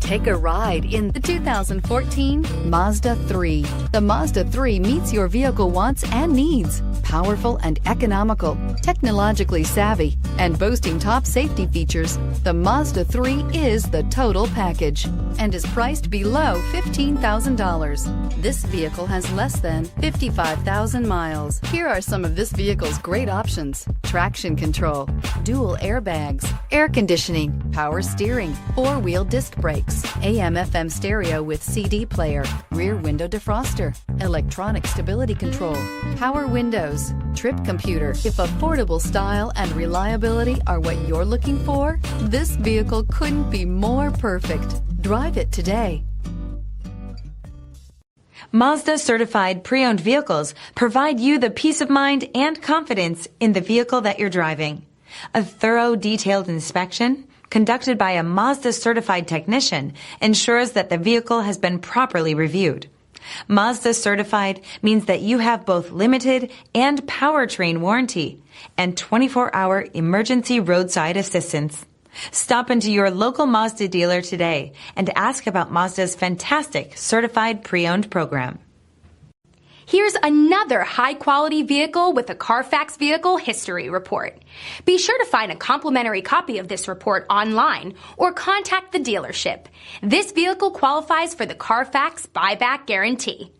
Take a ride in the 2014 Mazda 3. The Mazda 3 meets your vehicle wants and needs. Powerful and economical, technologically savvy, and boasting top safety features, the Mazda 3 is the total package and is priced below $15,000. This vehicle has less than 55,000 miles. Here are some of this vehicle's great options: traction control, dual airbags, air conditioning, power steering, four-wheel disc brakes, AM/FM stereo with CD player, rear window defroster, electronic stability control, power windows, trip computer. If affordable style and reliability are what you're looking for, this vehicle couldn't be more perfect. Drive it today. Mazda certified pre-owned vehicles provide you the peace of mind and confidence in the vehicle that you're driving. A thorough, detailed inspection conducted by a Mazda certified technician ensures that the vehicle has been properly reviewed. Mazda certified means that you have both limited and powertrain warranty and 24-hour emergency roadside assistance. Stop into your local Mazda dealer today and ask about Mazda's fantastic certified pre-owned program. Here's another high-quality vehicle with a Carfax Vehicle History Report. Be sure to find a complimentary copy of this report online or contact the dealership. This vehicle qualifies for the Carfax Buyback Guarantee.